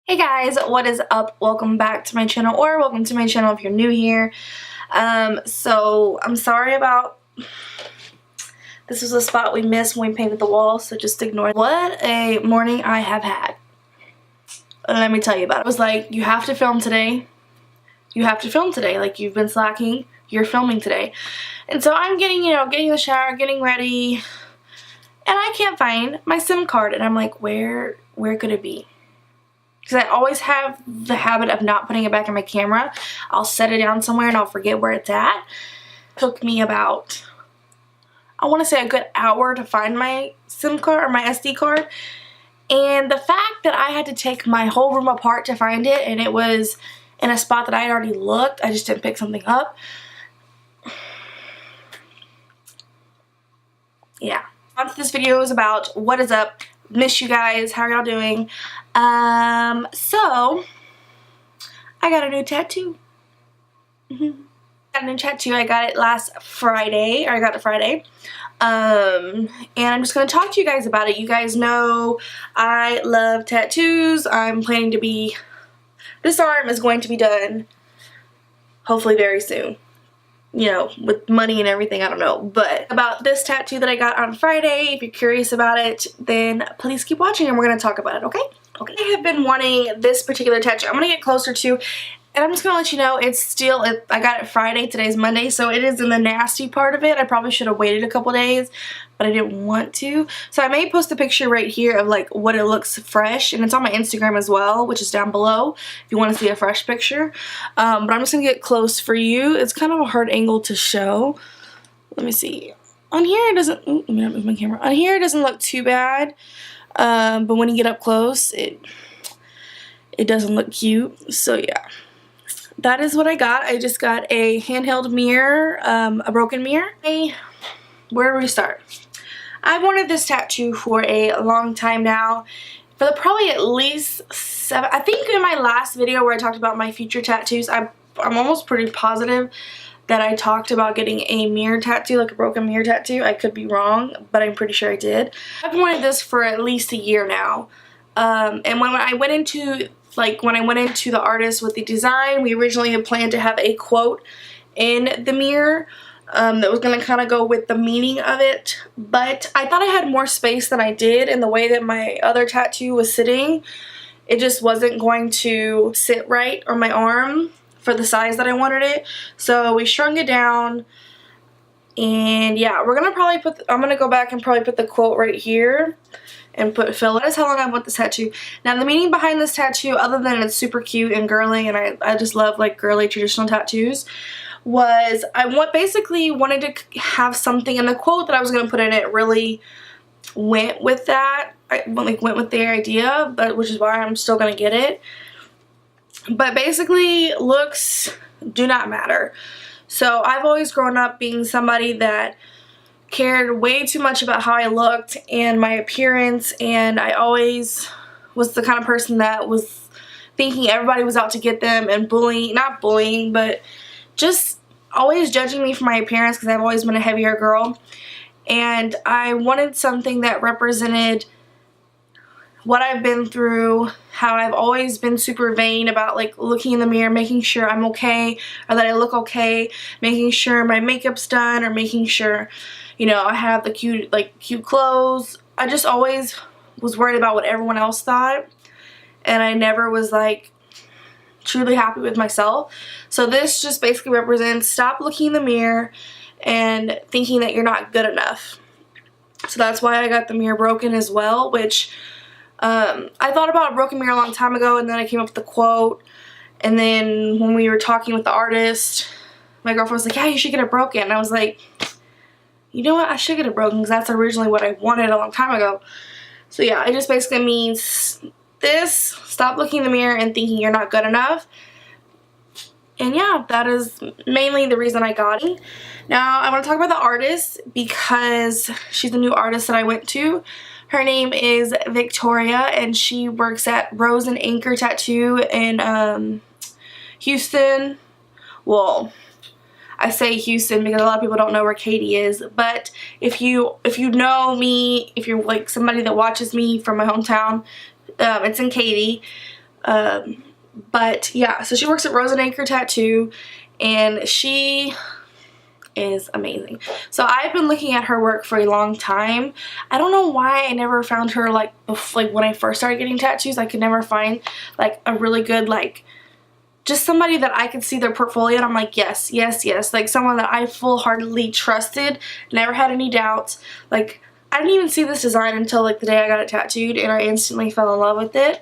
Hey guys, what is up? Welcome back to my channel, or welcome to my channel if you're new here. So I'm sorry about this. Was a spot we missed when we painted the wall, so just ignore it. What a morning I have had. Let me tell you about it. It was like, you have to film today. You have to film today. Like, you've been slacking, you're filming today. And so I'm getting in the shower, getting ready, and I can't find my SIM card. And I'm like, where could it be? Because I always have the habit of not putting it back in my camera. I'll set it down somewhere and I'll forget where it's at. It took me about, I want to say, a good hour to find my SIM card or my SD card. And the fact that I had to take my whole room apart to find it, and it was in a spot that I had already looked, I just didn't pick something up. Yeah. On to this video is about what is up. Miss you guys. How are y'all doing? So I got a new tattoo. Got a new tattoo. I got it last Friday, or I got it Friday. And I'm just going to talk to you guys about it. You guys know I love tattoos. I'm planning to be, this arm is going to be done hopefully very soon. You know, with money and everything, I don't know. But about this tattoo that I got on Friday, if you're curious about it, then please keep watching and we're going to talk about it, okay? Okay. I have been wanting this particular tattoo. I'm going to get closer to, and I'm just going to let you know, it's still, I got it Friday, today's Monday, so it is in the nasty part of it. I probably should have waited a couple days, but I didn't want to. So I may post a picture right here of like what it looks fresh, and it's on my Instagram as well, which is down below if you want to see a fresh picture. But I'm just going to get close for you. It's kind of a hard angle to show. Let me see. On here it doesn't, let me not move my camera. On here it doesn't look too bad, but when you get up close, it doesn't look cute. So yeah. That is what I got. I just got a handheld mirror, a broken mirror. Hey, where do we start? I've wanted this tattoo for a long time now. For probably at least 7, I think in my last video where I talked about my future tattoos, I'm almost pretty positive that I talked about getting a mirror tattoo, like a broken mirror tattoo. I could be wrong, but I'm pretty sure I did. I've wanted this for at least a year now. And when I went into the artist with the design, we originally had planned to have a quote in the mirror that was going to kind of go with the meaning of it, but I thought I had more space than I did in the way that my other tattoo was sitting. It just wasn't going to sit right on my arm for the size that I wanted it, so we shrunk it down. And yeah, we're going to probably I'm going to go back and probably put the quote right here and put fill. That is how long I want this tattoo. Now the meaning behind this tattoo, other than it's super cute and girly, and I just love like girly traditional tattoos, was basically wanted to have something, and the quote that I was going to put in it really went with that. Went with the idea, but which is why I'm still going to get it. But basically, looks do not matter. So I've always grown up being somebody that cared way too much about how I looked and my appearance, and I always was the kind of person that was thinking everybody was out to get them and not bullying, but just always judging me for my appearance because I've always been a heavier girl. And I wanted something that represented what I've been through, how I've always been super vain about like looking in the mirror, making sure I'm okay or that I look okay, making sure my makeup's done, or making sure, you know, I have the cute clothes. I just always was worried about what everyone else thought, and I never was like truly happy with myself. So this just basically represents stop looking in the mirror and thinking that you're not good enough. So that's why I got the mirror broken as well, which I thought about a broken mirror a long time ago, and then I came up with the quote, and then when we were talking with the artist, my girlfriend was like, yeah, you should get it broken. And I was like, you know what, I should get it broken because that's originally what I wanted a long time ago. So yeah, it just basically means this, stop looking in the mirror and thinking you're not good enough. And yeah, that is mainly the reason I got it. Now I want to talk about the artist because she's a new artist that I went to. Her name is Victoria, and she works at Rose and Anchor Tattoo in Houston. Well, I say Houston because a lot of people don't know where Katy is, but if you know me, if you're like somebody that watches me from my hometown, it's in Katy. But yeah, so she works at Rose and Anchor Tattoo, and she is amazing. So I've been looking at her work for a long time. I don't know why I never found her like when I first started getting tattoos. I could never find like a really good, like, just somebody that I could see their portfolio and I'm like, yes, yes, yes. Like someone that I full-heartedly trusted, never had any doubts. Like, I didn't even see this design until like the day I got it tattooed, and I instantly fell in love with it.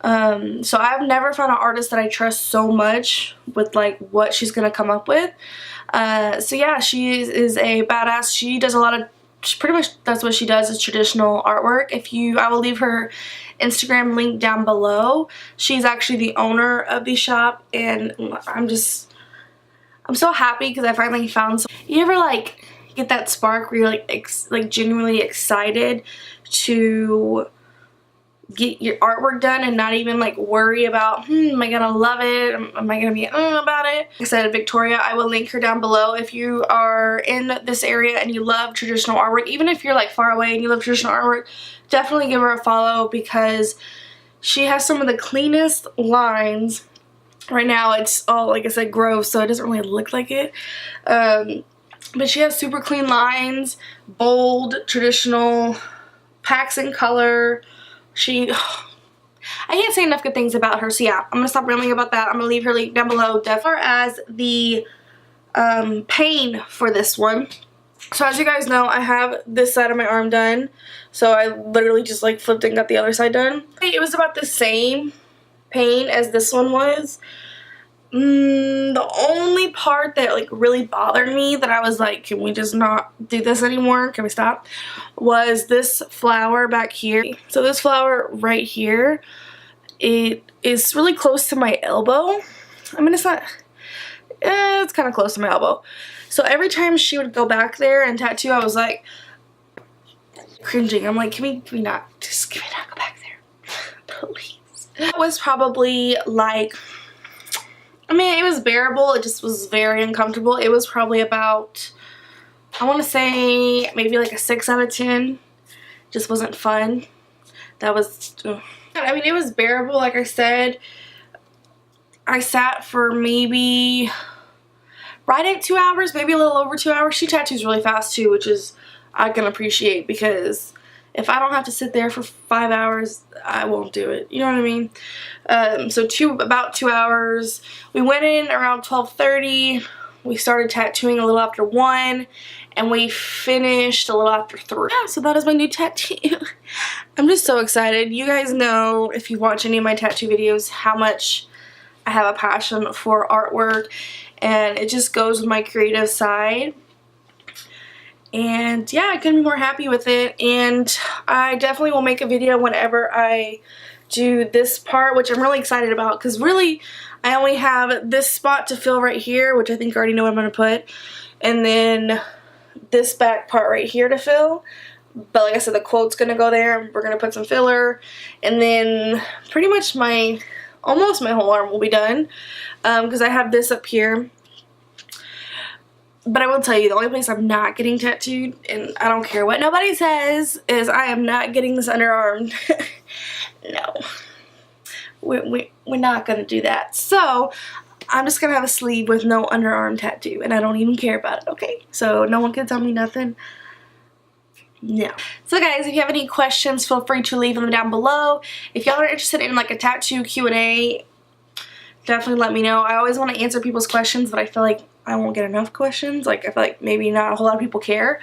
So I've never found an artist that I trust so much with like what she's gonna come up with. So yeah, she is a badass. She does a lot of, pretty much that's what she does, is traditional artwork. I will leave her Instagram link down below. She's actually the owner of the shop, and I'm so happy because I finally found some. You ever like get that spark where you're like genuinely excited to get your artwork done and not even like worry about, am I gonna love it, am I gonna be about it? Like I said, Victoria, I will link her down below. If you are in this area and you love traditional artwork, even if you're like far away and you love traditional artwork, definitely give her a follow because she has some of the cleanest lines. Right now it's all, like I said, gross, so it doesn't really look like it. But she has super clean lines, bold, traditional, packs in color. I can't say enough good things about her, so yeah, I'm gonna stop rambling about that. I'm gonna leave her link down below. As far as the pain for this one, so as you guys know, I have this side of my arm done, so I literally just like flipped and got the other side done. It was about the same pain as this one was. The only part that like really bothered me, that I was like, can we just not do this anymore, can we stop, was this flower back here. So this flower right here, it is really close to my elbow. I mean, it's not, it's kind of close to my elbow. So every time she would go back there and tattoo, I was like cringing. I'm like, can we not go back there, please. That was probably like, I mean, it was bearable, it just was very uncomfortable. It was probably about, I want to say maybe like a 6 out of 10. Just wasn't fun. That was, I mean, it was bearable. Like I said, I sat for maybe right at 2 hours, maybe a little over 2 hours. She tattoos really fast too, which is, I can appreciate, because if I don't have to sit there for 5 hours, I won't do it. You know what I mean? So about 2 hours. We went in around 12:30. We started tattooing a little after 1. And we finished a little after 3. Yeah, so that is my new tattoo. I'm just so excited. You guys know, if you watch any of my tattoo videos, how much I have a passion for artwork. And it just goes with my creative side. And yeah, I couldn't be more happy with it, and I definitely will make a video whenever I do this part, which I'm really excited about, because really I only have this spot to fill right here, which I think I already know what I'm going to put, and then this back part right here to fill. But like I said, the quote's going to go there. We're going to put some filler, and then pretty much almost my whole arm will be done, because I have this up here. But I will tell you, the only place I'm not getting tattooed, and I don't care what nobody says, is I am not getting this underarm. No. We're not going to do that. So, I'm just going to have a sleeve with no underarm tattoo, and I don't even care about it, okay? So, no one can tell me nothing. No. So guys, if you have any questions, feel free to leave them down below. If y'all are interested in like a tattoo Q&A, definitely let me know. I always want to answer people's questions, but I feel like I won't get enough questions. Like, I feel like maybe not a whole lot of people care.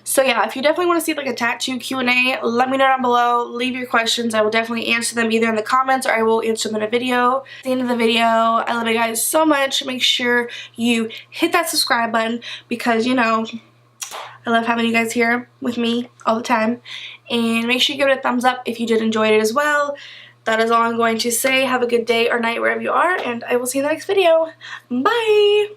So yeah, if you definitely want to see like a tattoo Q&A, let me know down below. Leave your questions. I will definitely answer them either in the comments or I will answer them in a video. At the end of the video, I love you guys so much. Make sure you hit that subscribe button because, you know, I love having you guys here with me all the time. And make sure you give it a thumbs up if you did enjoy it as well. That is all I'm going to say. Have a good day or night wherever you are, and I will see you in the next video. Bye!